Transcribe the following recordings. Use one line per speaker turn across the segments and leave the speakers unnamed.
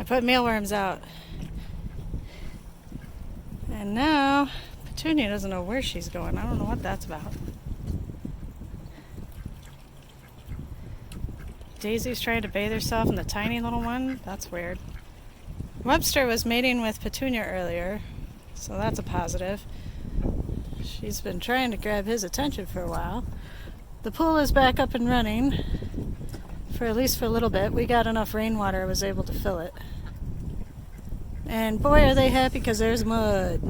put mealworms out. And now Petunia doesn't know where she's going. I don't know what that's about. Daisy's trying to bathe herself in the tiny little one. That's weird. Webster was mating with Petunia earlier, so that's a positive. She's been trying to grab his attention for a while. The pool is back up and running, for at least for a little bit. We got enough rainwater, I was able to fill it. And boy, are they happy because there's mud.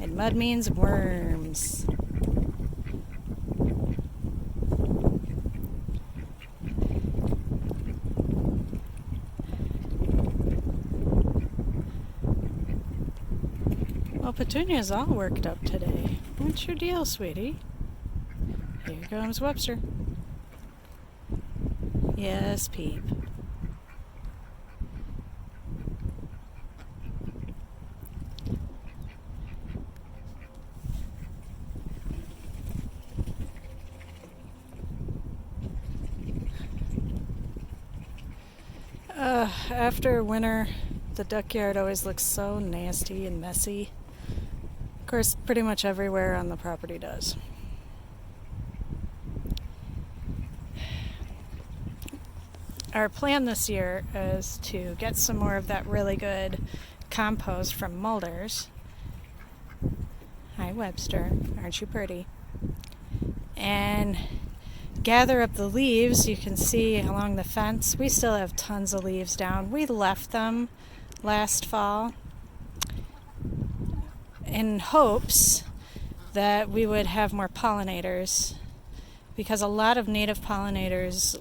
And mud means worms. Well, Petunia's all worked up today. What's your deal, sweetie? Here comes Webster. Yes, Peep. After winter, the duck yard always looks so nasty and messy. Of course, pretty much everywhere on the property does. Our plan this year is to get some more of that really good compost from Mulder's. Hi, Webster. Aren't you pretty? And gather up the leaves. You can see along the fence, we still have tons of leaves down. We left them last fall in hopes that we would have more pollinators, because a lot of native pollinators,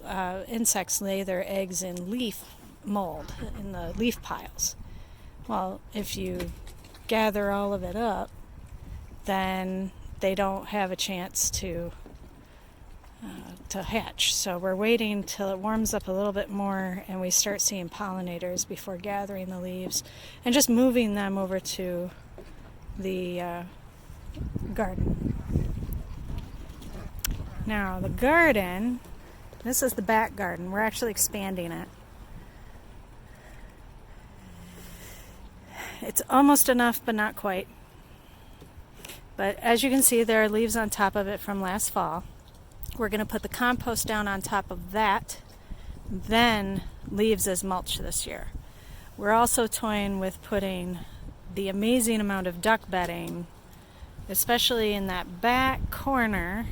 insects lay their eggs in leaf mold, in the leaf piles. Well, if you gather all of it up, then they don't have a chance to hatch. So we're waiting till it warms up a little bit more and we start seeing pollinators before gathering the leaves and just moving them over to the garden. Now the garden, this is the back garden. We're actually expanding it. It's almost enough, but not quite. But as you can see, there are leaves on top of it from last fall. We're going to put the compost down on top of that, then leaves as mulch this year. We're also toying with putting the amazing amount of duck bedding, especially in that back corner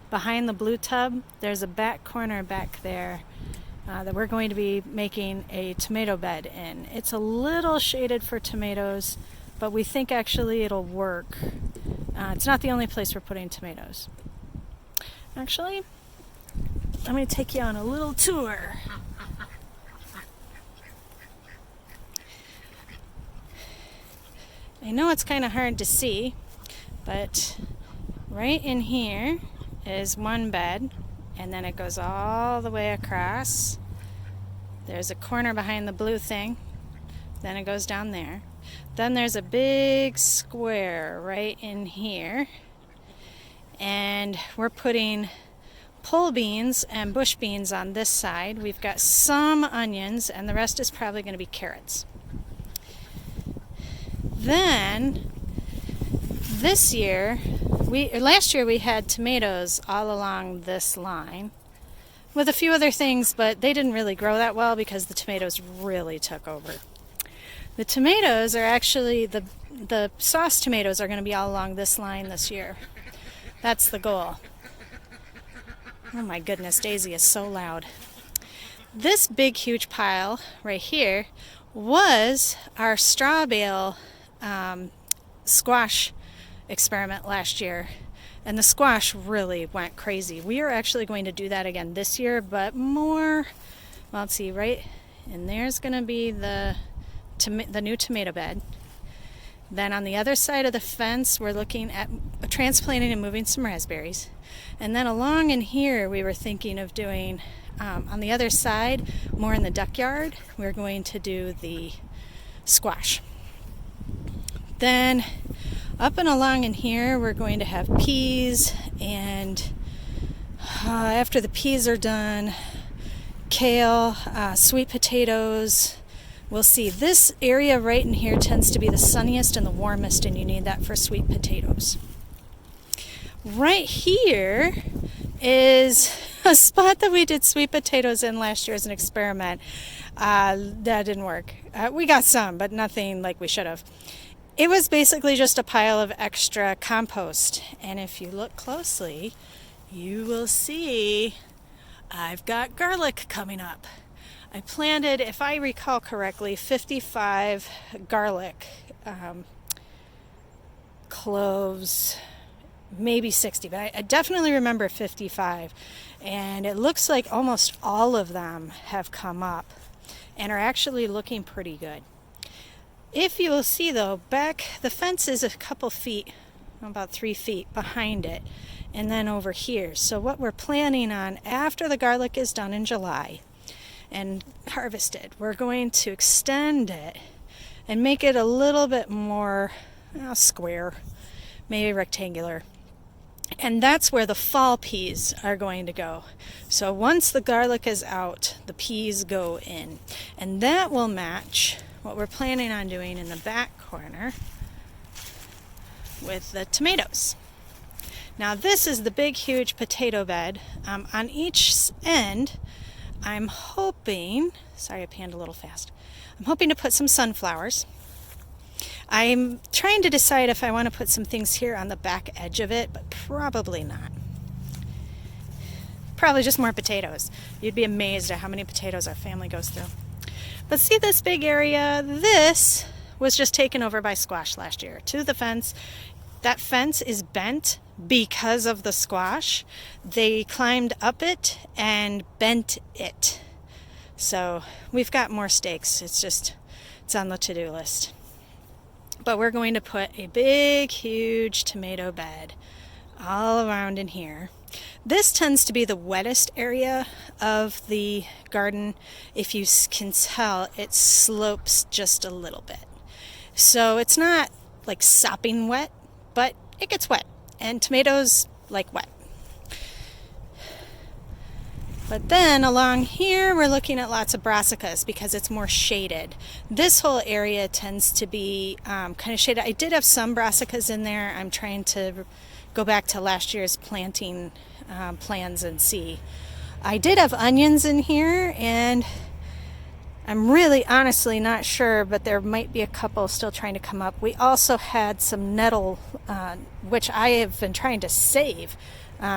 behind the blue tub. There's a back corner back there that we're going to be making a tomato bed in. It's a little shaded for tomatoes, but we think actually it'll work. It's not the only place we're putting tomatoes. Actually, I'm going to take you on a little tour. I know it's kind of hard to see, but right in here is one bed, and then it goes all the way across. There's a corner behind the blue thing, then it goes down there. Then there's a big square right in here. And we're putting pole beans and bush beans on this side. We've got some onions, and the rest is probably going to be carrots. Then, last year we had tomatoes all along this line with a few other things, but they didn't really grow that well because the tomatoes really took over. The tomatoes are actually, the sauce tomatoes are going to be all along this line this year. That's the goal. Oh my goodness, Daisy is so loud. This big, huge pile right here was our straw bale squash experiment last year. And the squash really went crazy. We are actually going to do that again this year, but more, well, let's see, right? And there's going to be the new tomato bed. Then on the other side of the fence, we're looking at transplanting and moving some raspberries. And then along in here, we were thinking of doing, on the other side, more in the duck yard, we're going to do the squash. Then up and along in here, we're going to have peas, and after the peas are done, kale, sweet potatoes, we'll see this area right in here tends to be the sunniest and the warmest, and you need that for sweet potatoes. Right here is a spot that we did sweet potatoes in last year as an experiment. That didn't work. We got some, but nothing like we should have. It was basically just a pile of extra compost. And if you look closely, you will see I've got garlic coming up. I planted, if I recall correctly, 55 garlic cloves, maybe 60, but I definitely remember 55. And it looks like almost all of them have come up and are actually looking pretty good. If you will see though, back, the fence is a couple feet, about 3 feet behind it, and then over here. So what we're planning on after the garlic is done in July and harvested, we're going to extend it and make it a little bit more square, maybe rectangular. And that's where the fall peas are going to go. So once the garlic is out, the peas go in. And that will match what we're planning on doing in the back corner with the tomatoes. Now this is the big, huge potato bed. On each end, I'm hoping, sorry I panned a little fast, I'm hoping to put some sunflowers. I'm trying to decide if I want to put some things here on the back edge of it, but probably not. Probably just more potatoes. You'd be amazed at how many potatoes our family goes through. But see this big area? This was just taken over by squash last year to the fence. That fence is bent because of the squash. They climbed up it and bent it. So we've got more stakes. It's on the to-do list. But we're going to put a big, huge tomato bed all around in here. This tends to be the wettest area of the garden. If you can tell, it slopes just a little bit. So it's not like sopping wet, but it gets wet. And tomatoes like wet. But then along here, we're looking at lots of brassicas because it's more shaded. This whole area tends to be kind of shaded. I did have some brassicas in there. I'm trying to go back to last year's planting plans and see. I did have onions in here, and I'm really honestly not sure, but there might be a couple still trying to come up. We also had some nettle, which I have been trying to save.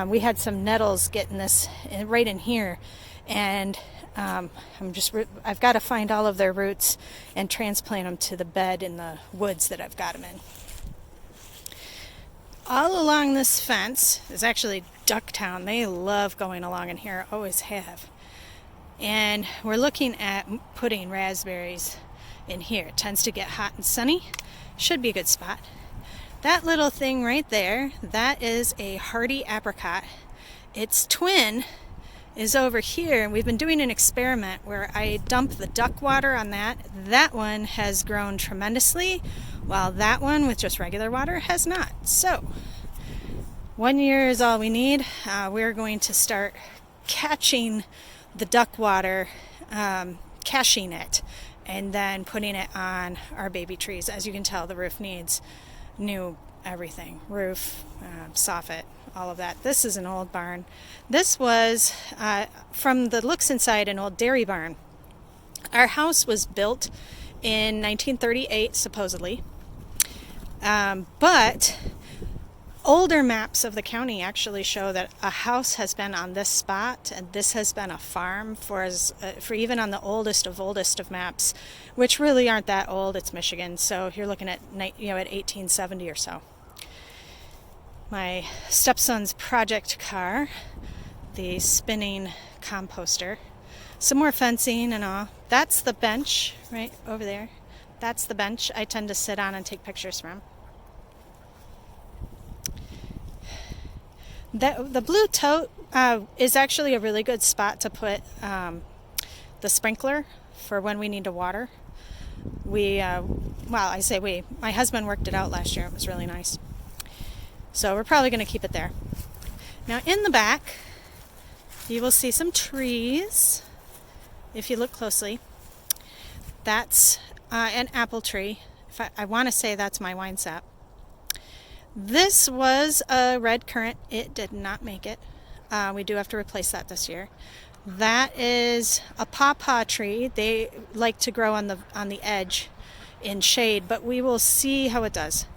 We had some nettles getting this right in here, and I've got to find all of their roots and transplant them to the bed in the woods that I've got them in. All along this fence is actually Ducktown. They love going along in here, always have. And we're looking at putting raspberries in here. It tends to get hot and sunny. Should be a good spot. That little thing right there, that is a hardy apricot. Its twin is over here, and we've been doing an experiment where I dump the duck water on that. That one has grown tremendously, while that one with just regular water has not. So 1 year is all we need. We're going to start catching the duck water, caching it, and then putting it on our baby trees. As you can tell, the roof needs new everything. Roof, soffit, all of that. This is an old barn. This was, from the looks inside, an old dairy barn. Our house was built in 1938, supposedly. But older maps of the county actually show that a house has been on this spot, and this has been a farm for even on the oldest of maps, which really aren't that old. It's Michigan, so you're looking at at 1870 or so. My stepson's project car, the spinning composter, some more fencing and all. That's the bench right over there. That's the bench I tend to sit on and take pictures from. The blue tote is actually a really good spot to put the sprinkler for when we need to water. I say we. My husband worked it out last year. It was really nice. So we're probably going to keep it there. Now in the back, you will see some trees if you look closely. That's an apple tree. I want to say that's my wine sap. This was a red currant. It did not make it. We do have to replace that this year. That is a pawpaw tree. They like to grow on the edge in shade, but we will see how it does.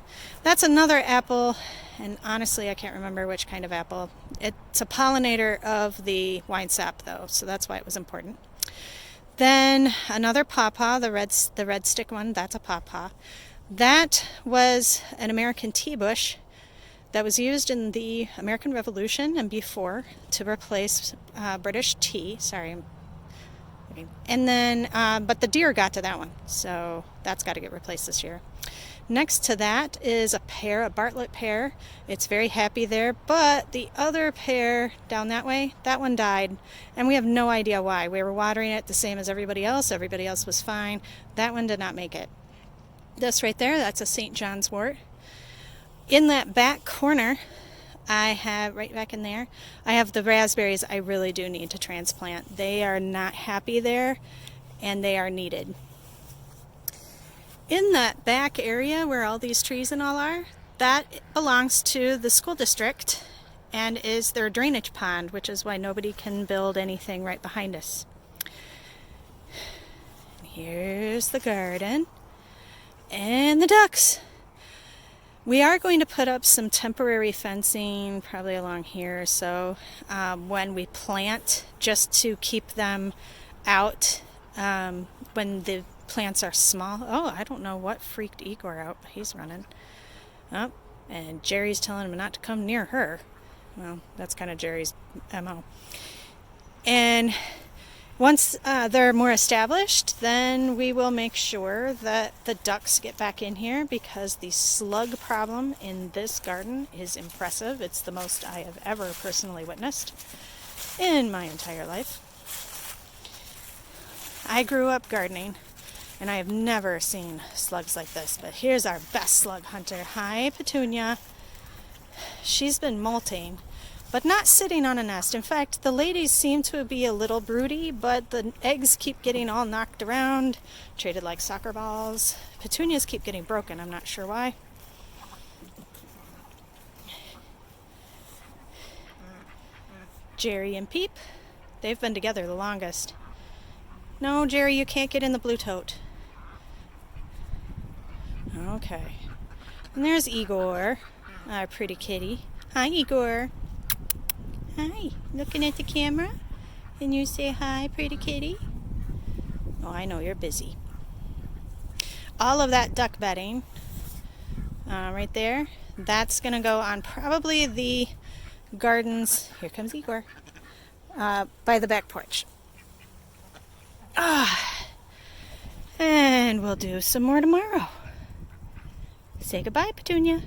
That's another apple, and honestly I can't remember which kind of apple. It's a pollinator of the wine sap though, so that's why it was important. Then another pawpaw, the red stick one, that's a pawpaw. That was an American tea bush that was used in the American Revolution and before to replace British tea. Sorry. And then, but the deer got to that one, so that's got to get replaced this year. Next to that is a pear, a Bartlett pear. It's very happy there, but the other pear down that way, that one died, and we have no idea why. We were watering it the same as everybody else. Everybody else was fine. That one did not make it. This right there, that's a St. John's wort. In that back corner, I have, right back in there, I have the raspberries I really do need to transplant. They are not happy there, and they are needed. In that back area where all these trees and all are, that belongs to the school district and is their drainage pond, which is why nobody can build anything right behind us. Here's the garden and the ducks. We are going to put up some temporary fencing probably along here, so when we plant, just to keep them out when the plants are small. Oh, I don't know what freaked Igor out, but he's running. Oh, and Jerry's telling him not to come near her. Well, that's kind of Jerry's MO. And once they're more established, then we will make sure that the ducks get back in here, because the slug problem in this garden is impressive. It's the most I have ever personally witnessed in my entire life. I grew up gardening, and I have never seen slugs like this, but here's our best slug hunter. Hi, Petunia. She's been molting, but not sitting on a nest. In fact, the ladies seem to be a little broody, but the eggs keep getting all knocked around, treated like soccer balls. Petunias keep getting broken. I'm not sure why. Jerry and Peep, they've been together the longest. No, Jerry, you can't get in the blue tote. Okay. And there's Igor, our pretty kitty. Hi, Igor. Hi. Looking at the camera? And you say hi, pretty kitty? Oh, I know you're busy. All of that duck bedding right there, that's going to go on probably the gardens. Here comes Igor. By the back porch. And we'll do some more tomorrow. Say goodbye, Petunia.